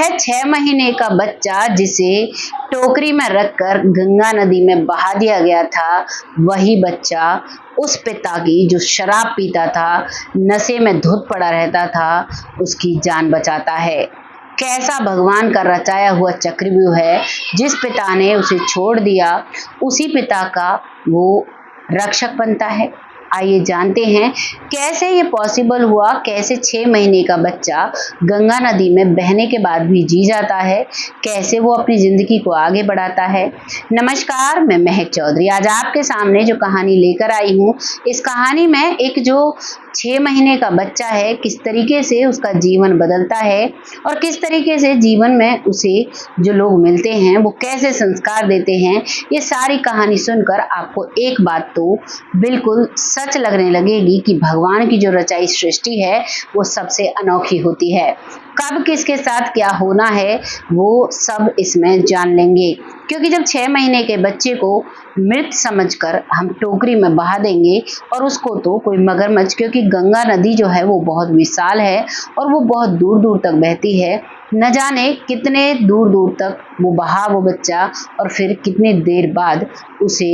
वह 6 महीने का बच्चा जिसे टोकरी में रखकर गंगा नदी में बहा दिया गया था, वही बच्चा उस पिता की जो शराब पीता था, नशे में धुत पड़ा रहता था, उसकी जान बचाता है। कैसा भगवान का रचाया हुआ चक्रव्यूह है। जिस पिता ने उसे छोड़ दिया, उसी पिता का वो रक्षक बनता है। आइए जानते हैं कैसे ये पॉसिबल हुआ, कैसे 6 महीने का बच्चा गंगा नदी में बहने के बाद भी जी जाता है, कैसे वो अपनी जिंदगी को आगे बढ़ाता है। नमस्कार, मैं महक चौधरी आज आपके सामने जो कहानी लेकर आई हूँ, इस कहानी में एक जो 6 महीने का बच्चा है, किस तरीके से उसका जीवन बदलता है और किस तरीके से जीवन में उसे जो लोग मिलते हैं वो कैसे संस्कार देते हैं, ये सारी कहानी सुनकर आपको एक बात तो बिल्कुल सच लगने लगेगी कि भगवान की जो रचाई सृष्टि है वो सबसे अनोखी होती है। कब किसके साथ क्या होना है वो सब इसमें जान लेंगे, क्योंकि जब 6 महीने के बच्चे को मृत समझकर हम टोकरी में बहा देंगे और उसको तो कोई मगरमच्छ, क्योंकि गंगा नदी जो है वो बहुत विशाल है और वो बहुत दूर दूर तक बहती है, न जाने कितने दूर दूर तक वो बहा वो बच्चा और फिर कितने देर बाद उसे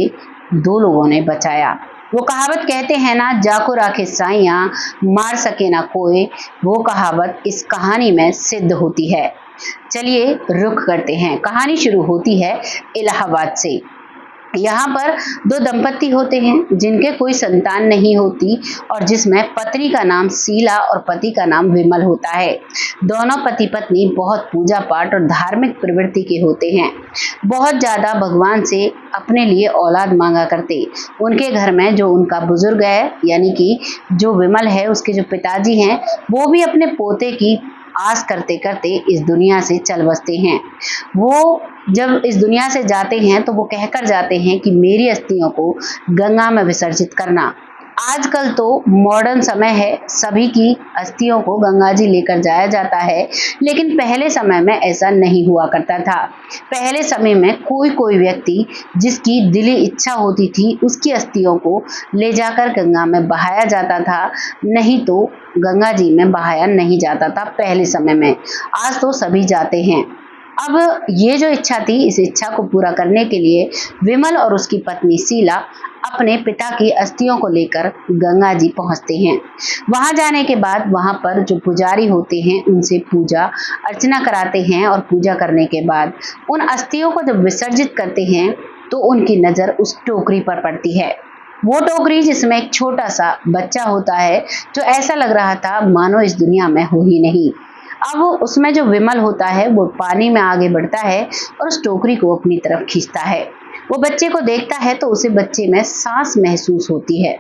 2 लोगों ने बचाया। वो कहावत कहते हैं ना, जाको राखे साइयां मार सके ना कोई, वो कहावत इस कहानी में सिद्ध होती है। चलिए रुख करते हैं। कहानी शुरू होती है इलाहाबाद से। यहाँ पर 2 दंपत्ति होते हैं जिनके कोई संतान नहीं होती और जिसमें पत्नी का नाम शीला और पति का नाम विमल होता है। दोनों पति पत्नी बहुत पूजा पाठ और धार्मिक प्रवृत्ति के होते हैं। बहुत ज्यादा भगवान से अपने लिए औलाद मांगा करते। उनके घर में जो उनका बुजुर्ग है, यानी कि जो विमल है, उसके जो पिताजी हैं, वो भी अपने पोते की आस करते करते इस दुनिया से चल बसते हैं। वो जब इस दुनिया से जाते हैं तो वो कहकर जाते हैं कि मेरी अस्थियों को गंगा में विसर्जित करना। आजकल तो मॉडर्न समय है, सभी की अस्थियों को गंगा जी लेकर जाया जाता है, लेकिन पहले समय में ऐसा नहीं हुआ करता था। पहले समय में कोई कोई व्यक्ति जिसकी दिली इच्छा होती थी उसकी अस्थियों को ले जाकर गंगा में बहाया जाता था, नहीं तो गंगा जी में बहाया नहीं जाता था पहले समय में। आज तो सभी जाते हैं। अब ये जो इच्छा थी, इस इच्छा को पूरा करने के लिए विमल और उसकी पत्नी शीला अपने पिता की अस्थियों को लेकर गंगा जी पहुंचते हैं। वहां जाने के बाद वहां पर जो पुजारी होते हैं उनसे पूजा अर्चना कराते हैं और पूजा करने के बाद उन अस्थियों को जब विसर्जित करते हैं तो उनकी नजर उस टोकरी पर पड़ती है। वो टोकरी जिसमें एक छोटा सा बच्चा होता है, जो ऐसा लग रहा था मानो इस दुनिया में हो ही नहीं। अब उसमें जो विमल होता है वो पानी में आगे बढ़ता है और उस टोकरी को अपनी तरफ खींचता है। वो बच्चे को देखता है तो उसे बच्चे में सांस महसूस होती है।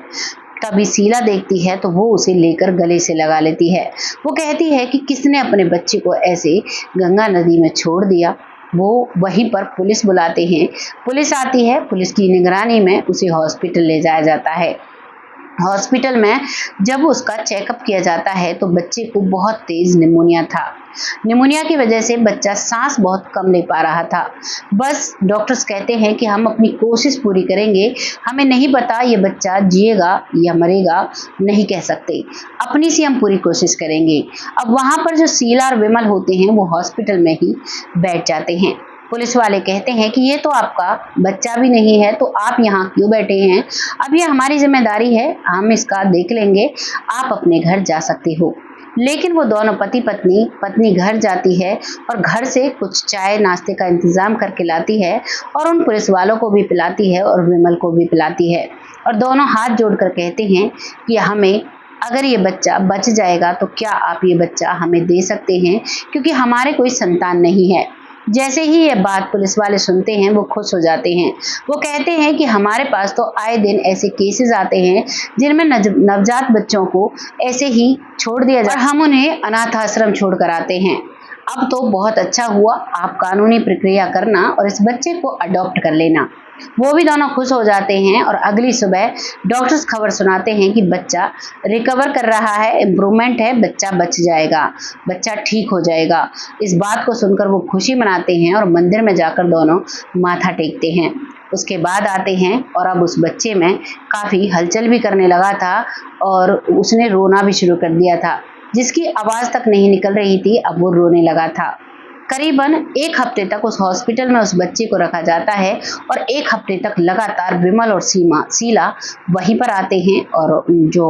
तभी शीला देखती है तो वो उसे लेकर गले से लगा लेती है। वो कहती है कि किसने अपने बच्चे को ऐसे गंगा नदी में छोड़ दिया। वो वहीं पर पुलिस बुलाते हैं। पुलिस आती है, पुलिस की निगरानी में उसे हॉस्पिटल ले जाया जाता है। हॉस्पिटल में जब उसका चेकअप किया जाता है तो बच्चे को बहुत तेज निमोनिया था। निमोनिया की वजह से बच्चा सांस बहुत कम ले पा रहा था। बस डॉक्टर्स कहते हैं कि हम अपनी कोशिश पूरी करेंगे, हमें नहीं पता ये बच्चा जिएगा या मरेगा, नहीं कह सकते, अपनी सी हम पूरी कोशिश करेंगे। अब वहां पर जो शीला और विमल होते हैं वो हॉस्पिटल में ही बैठ जाते हैं। पुलिस वाले कहते हैं कि ये तो आपका बच्चा भी नहीं है, तो आप यहाँ क्यों बैठे हैं? अब ये हमारी जिम्मेदारी है, हम इसका देख लेंगे, आप अपने घर जा सकते हो। लेकिन वो दोनों पति पत्नी घर जाती है और घर से कुछ चाय नाश्ते का इंतजाम करके लाती है और उन पुलिस वालों को भी पिलाती है और विमल को भी पिलाती है। और दोनों हाथ जोड़कर कहते हैं कि हमें अगर ये बच्चा बच जाएगा तो क्या आप ये बच्चा हमें दे सकते हैं, क्योंकि हमारे कोई संतान नहीं है। जैसे ही ये बात पुलिस वाले सुनते हैं वो खुश हो जाते हैं। वो कहते हैं कि हमारे पास तो आए दिन ऐसे केसेस आते हैं जिनमें नवजात बच्चों को ऐसे ही छोड़ दिया जाता है, हम उन्हें अनाथ आश्रम छोड़ कर आते हैं। अब तो बहुत अच्छा हुआ, आप कानूनी प्रक्रिया करना और इस बच्चे को अडॉप्ट कर लेना। वो भी दोनों खुश हो जाते हैं और अगली सुबह डॉक्टर्स खबर सुनाते हैं कि बच्चा रिकवर कर रहा है, इम्प्रूवमेंट है, बच्चा बच जाएगा, बच्चा ठीक हो जाएगा। इस बात को सुनकर वो खुशी मनाते हैं और मंदिर में जाकर दोनों माथा टेकते हैं। उसके बाद आते हैं और अब उस बच्चे में काफ़ी हलचल भी करने लगा था और उसने रोना भी शुरू कर दिया था। जिसकी आवाज़ तक नहीं निकल रही थी, अब वो रोने लगा था। करीबन 1 हफ्ते तक उस हॉस्पिटल में उस बच्चे को रखा जाता है और 1 हफ्ते तक लगातार विमल और शीला वहीं पर आते हैं और जो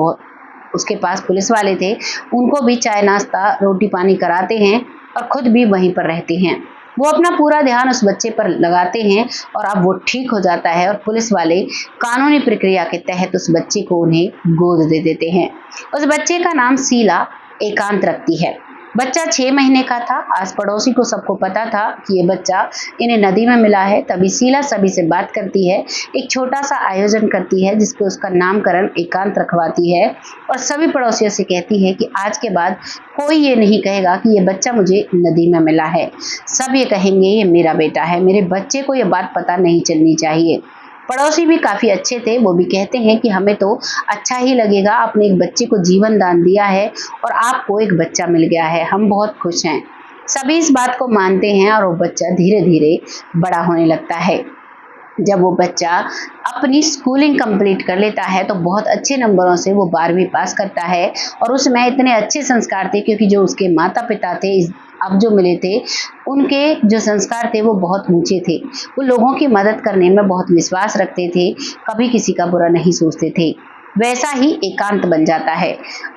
उसके पास पुलिस वाले थे उनको भी चाय नाश्ता रोटी पानी कराते हैं और खुद भी वहीं पर रहते हैं। वो अपना पूरा ध्यान उस बच्चे पर लगाते हैं और अब वो ठीक हो जाता है और पुलिस वाले कानूनी प्रक्रिया के तहत उस बच्चे को उन्हें गोद दे देते हैं। उस बच्चे का नाम शीला एकांत रखती है। बच्चा 6 महीने का था। आस पड़ोसी को सबको पता था कि ये बच्चा इन्हें नदी में मिला है। तभी शीला सभी से बात करती है, एक छोटा सा आयोजन करती है जिसपे उसका नामकरण एकांत रखवाती है और सभी पड़ोसियों से कहती है कि आज के बाद कोई ये नहीं कहेगा कि ये बच्चा मुझे नदी में मिला है। सब ये कहेंगे ये मेरा बेटा है। मेरे बच्चे को ये बात पता नहीं चलनी चाहिए। पड़ोसी भी काफी अच्छे थे। वो भी कहते हैं कि हमें तो अच्छा ही लगेगा, आपने एक बच्चे को जीवन दान दिया है और आपको एक बच्चा मिल गया है, हम बहुत खुश हैं। सभी इस बात को मानते हैं और वो बच्चा धीरे धीरे बड़ा होने लगता है। जब वो बच्चा अपनी स्कूलिंग कंप्लीट कर लेता है तो बहुत अच्छे नंबरों से वो 12वीं पास करता है और उसमें इतने अच्छे संस्कार थे क्योंकि जो उसके माता पिता थे अब जो मिले थे उनके जो संस्कार थे वो बहुत ऊंचे थे। वो लोगों की मदद करने में बहुत विश्वास रखते थे, कभी किसी का बुरा नहीं सोचते थे। वैसा ही एकांत बन जाता है।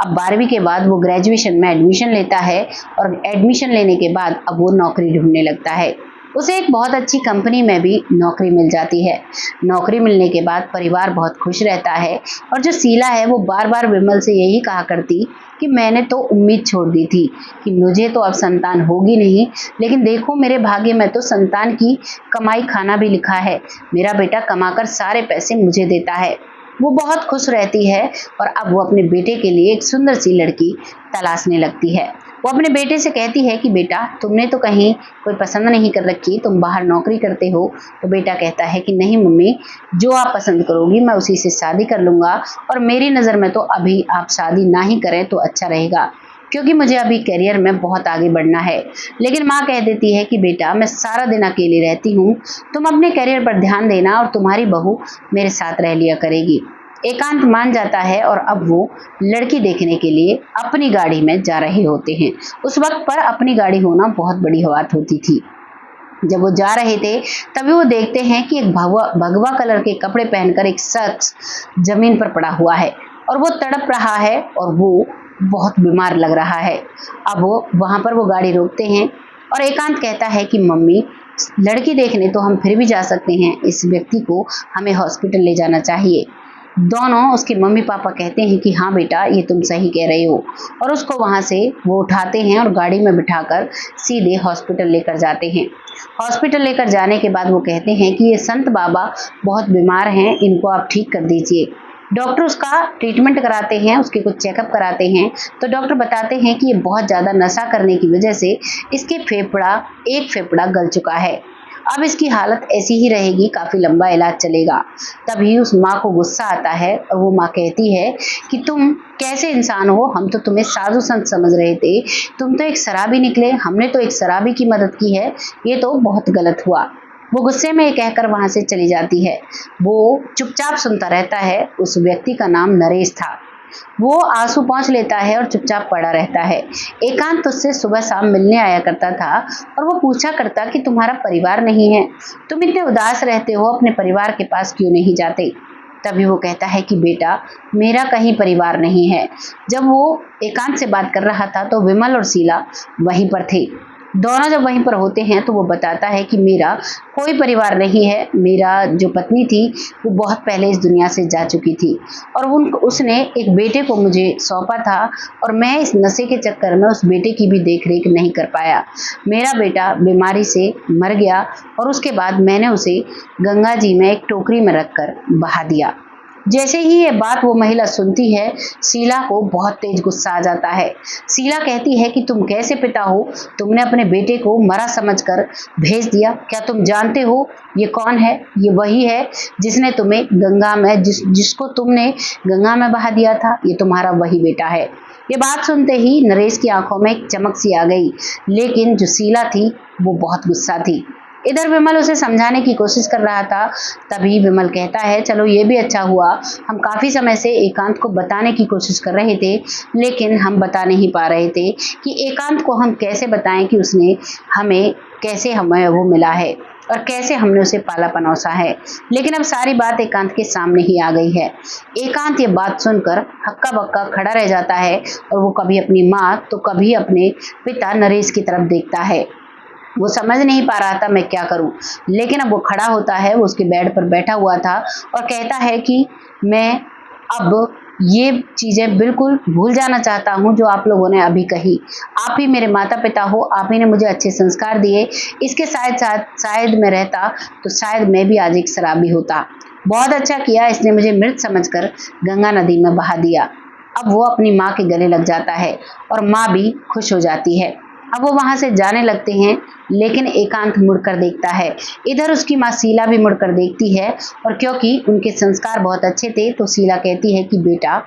अब 12वीं के बाद वो ग्रेजुएशन में एडमिशन लेता है और एडमिशन लेने के बाद अब वो नौकरी ढूंढने लगता है। उसे एक बहुत अच्छी कंपनी में भी नौकरी मिल जाती है। नौकरी मिलने के बाद परिवार बहुत खुश रहता है और जो शीला है वो बार बार विमल से यही कहा करती कि मैंने तो उम्मीद छोड़ दी थी कि मुझे तो अब संतान होगी नहीं, लेकिन देखो मेरे भाग्य में तो संतान की कमाई खाना भी लिखा है। मेरा बेटा कमाकर सारे पैसे मुझे देता है। वो बहुत खुश रहती है और अब वो अपने बेटे के लिए एक सुंदर सी लड़की तलाशने लगती है। वो अपने बेटे से कहती है कि बेटा तुमने तो कहीं कोई पसंद नहीं कर रखी, तुम बाहर नौकरी करते हो। तो बेटा कहता है कि नहीं मम्मी, जो आप पसंद करोगी मैं उसी से शादी कर लूँगा और मेरी नज़र में तो अभी आप शादी ना ही करें तो अच्छा रहेगा क्योंकि मुझे अभी करियर में बहुत आगे बढ़ना है। लेकिन माँ कह देती है कि बेटा मैं सारा दिन अकेली रहती हूँ, तुम अपने करियर पर ध्यान देना और तुम्हारी बहू मेरे साथ रह लिया करेगी। एकांत मान जाता है और अब वो लड़की देखने के लिए अपनी गाड़ी में जा रहे होते हैं। उस वक्त पर अपनी गाड़ी होना बहुत बड़ी बात होती थी। जब वो जा रहे थे तभी वो देखते हैं कि एक भगवा कलर के कपड़े पहनकर एक शख्स जमीन पर पड़ा हुआ है और वो तड़प रहा है और वो बहुत बीमार लग रहा है। अब वो वहां पर वो गाड़ी रोकते हैं और एकांत कहता है कि मम्मी, लड़की देखने तो हम फिर भी जा सकते हैं, इस व्यक्ति को हमें हॉस्पिटल ले जाना चाहिए। दोनों उसके मम्मी पापा कहते हैं कि हाँ बेटा ये तुम सही कह रहे हो और उसको वहां से वो उठाते हैं और गाड़ी में बिठाकर सीधे हॉस्पिटल लेकर जाते हैं। हॉस्पिटल लेकर जाने के बाद वो कहते हैं कि ये संत बाबा बहुत बीमार हैं, इनको आप ठीक कर दीजिए। डॉक्टर उसका ट्रीटमेंट कराते हैं, उसके कुछ चेकअप कराते हैं तो डॉक्टर बताते हैं कि ये बहुत ज़्यादा नशा करने की वजह से इसके एक फेफड़ा गल चुका है। अब इसकी हालत ऐसी ही रहेगी, काफ़ी लंबा इलाज चलेगा। तभी उस माँ को गुस्सा आता है और वो माँ कहती है कि तुम कैसे इंसान हो, हम तो तुम्हें साधु संत समझ रहे थे, तुम तो एक शराबी निकले, हमने तो एक शराबी की मदद की है, ये तो बहुत गलत हुआ। वो गुस्से में ये कहकर वहां से चली जाती है। वो चुपचाप सुनता रहता है। उस व्यक्ति का नाम नरेश था। वो आंसू पोंछ लेता है और चुपचाप पड़ा रहता है। एकांत उससे सुबह शाम मिलने आया करता था और वो पूछा करता कि तुम्हारा परिवार नहीं है, तुम इतने उदास रहते हो, अपने परिवार के पास क्यों नहीं जाते। तभी वो कहता है कि बेटा मेरा कहीं परिवार नहीं है। जब वो एकांत से बात कर रहा था तो विमल और शीला वहीं पर थे। दोनों जब वहीं पर होते हैं तो वो बताता है कि मेरा कोई परिवार नहीं है, मेरा जो पत्नी थी वो बहुत पहले इस दुनिया से जा चुकी थी और उसने एक बेटे को मुझे सौंपा था और मैं इस नशे के चक्कर में उस बेटे की भी देख रेख नहीं कर पाया। मेरा बेटा बीमारी से मर गया और उसके बाद मैंने उसे गंगा जी में एक टोकरी में रखकर बहा दिया। जैसे ही ये बात वो महिला सुनती है, शीला को बहुत तेज गुस्सा आ जाता है। शीला कहती है कि तुम कैसे पिता हो, तुमने अपने बेटे को मरा समझकर भेज दिया। क्या तुम जानते हो ये कौन है? ये वही है जिसने तुम्हें गंगा में जिसको तुमने गंगा में बहा दिया था। ये तुम्हारा वही बेटा है। ये बात सुनते ही नरेश की आंखों में एक चमक सी आ गई, लेकिन जो शीला थी वो बहुत गुस्सा थी। इधर विमल उसे समझाने की कोशिश कर रहा था। तभी विमल कहता है, चलो ये भी अच्छा हुआ, हम काफी समय से एकांत को बताने की कोशिश कर रहे थे, लेकिन हम बता नहीं पा रहे थे कि एकांत को हम कैसे बताएं कि उसने हमें कैसे हमें वो मिला है और कैसे हमने उसे पाला पनौसा है। लेकिन अब सारी बात एकांत के सामने ही आ गई है। एकांत ये बात सुनकर हक्का बक्का खड़ा रह जाता है और वो कभी अपनी माँ तो कभी अपने पिता नरेश की तरफ देखता है। वो समझ नहीं पा रहा था मैं क्या करूं, लेकिन अब वो खड़ा होता है। वो उसके बेड पर बैठा हुआ था और कहता है कि मैं अब ये चीजें बिल्कुल भूल जाना चाहता हूँ जो आप लोगों ने अभी कही। आप ही मेरे माता पिता हो, आप ही ने मुझे अच्छे संस्कार दिए। इसके शायद मैं रहता तो शायद मैं भी आज एक शराबी होता। बहुत अच्छा किया इसने मुझे मृत समझकर गंगा नदी में बहा दिया। अब वो अपनी माँ के गले लग जाता है और माँ भी खुश हो जाती है। अब वो वहां से जाने लगते हैं, लेकिन एकांत मुड़कर देखता है। इधर उसकी माँ शीला भी मुड़कर देखती है और क्योंकि उनके संस्कार बहुत अच्छे थे तो शीला कहती है कि बेटा,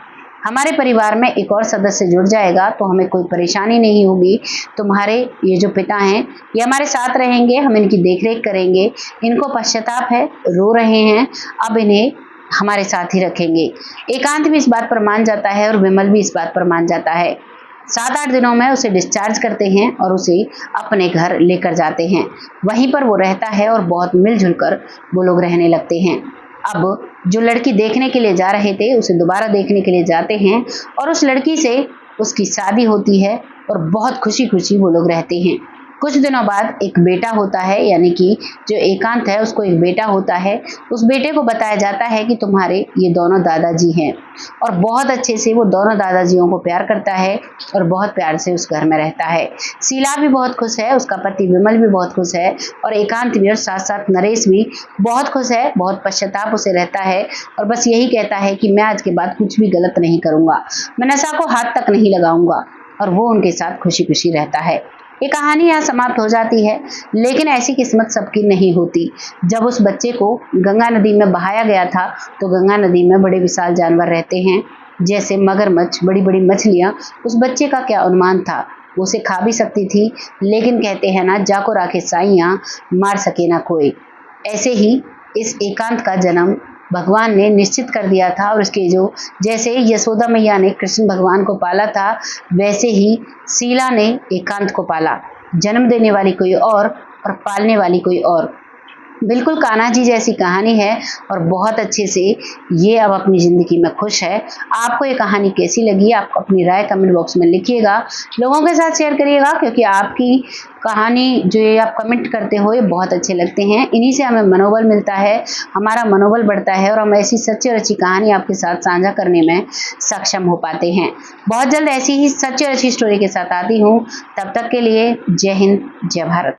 हमारे परिवार में एक और सदस्य जुड़ जाएगा तो हमें कोई परेशानी नहीं होगी। तुम्हारे ये जो पिता हैं ये हमारे साथ रहेंगे, हम इनकी देखरेख करेंगे। इनको पश्चाताप है, रो रहे हैं, अब इन्हें हमारे साथ ही रखेंगे। एकांत भी इस बात पर मान जाता है और विमल भी इस बात पर मान जाता है। 7-8 दिनों में उसे डिस्चार्ज करते हैं और उसे अपने घर लेकर जाते हैं। वहीं पर वो रहता है और बहुत मिलजुल कर वो लोग रहने लगते हैं। अब जो लड़की देखने के लिए जा रहे थे उसे दोबारा देखने के लिए जाते हैं और उस लड़की से उसकी शादी होती है और बहुत खुशी खुशी वो लोग रहते हैं। कुछ दिनों बाद एक बेटा होता है, यानी कि जो एकांत है उसको एक बेटा होता है। उस बेटे को बताया जाता है कि तुम्हारे ये दोनों दादाजी हैं और बहुत अच्छे से वो दोनों दादाजियों को प्यार करता है और बहुत प्यार से उस घर में रहता है। शीला भी बहुत खुश है, उसका पति विमल भी बहुत खुश है और एकांत भी और साथ साथ नरेश भी बहुत खुश है। बहुत पश्चाताप उसे रहता है और बस यही कहता है कि मैं आज के बाद कुछ भी गलत नहीं करूंगा, मैं नशा को हाथ तक नहीं लगाऊंगा, और वो उनके साथ खुशी खुशी रहता है। ये कहानी यहाँ समाप्त हो जाती है, लेकिन ऐसी किस्मत सबकी नहीं होती। जब उस बच्चे को गंगा नदी में बहाया गया था तो गंगा नदी में बड़े विशाल जानवर रहते हैं, जैसे मगरमच्छ, बड़ी बड़ी मछलियाँ। उस बच्चे का क्या अनुमान था, वो उसे खा भी सकती थी, लेकिन कहते हैं ना, जाको राखे साइयाँ मार सके ना कोई। ऐसे ही इस एकांत का जन्म भगवान ने निश्चित कर दिया था और उसके जो जैसे यशोदा मैया ने कृष्ण भगवान को पाला था, वैसे ही शीला ने एकांत को पाला। जन्म देने वाली कोई और पालने वाली कोई और। बिल्कुल कान्हा जी जैसी कहानी है और बहुत अच्छे से ये अब अपनी ज़िंदगी में खुश है। आपको ये कहानी कैसी लगी, आप अपनी राय कमेंट बॉक्स में लिखिएगा, लोगों के साथ शेयर करिएगा, क्योंकि आपकी कहानी जो ये आप कमेंट करते हो ये बहुत अच्छे लगते हैं। इन्हीं से हमें मनोबल मिलता है, हमारा मनोबल बढ़ता है और हम ऐसी सच्ची और अच्छी कहानी आपके साथ साझा करने में सक्षम हो पाते हैं। बहुत जल्द ऐसी ही सच्ची और अच्छी स्टोरी के साथ आती हूँ। तब तक के लिए जय हिंद, जय भारत।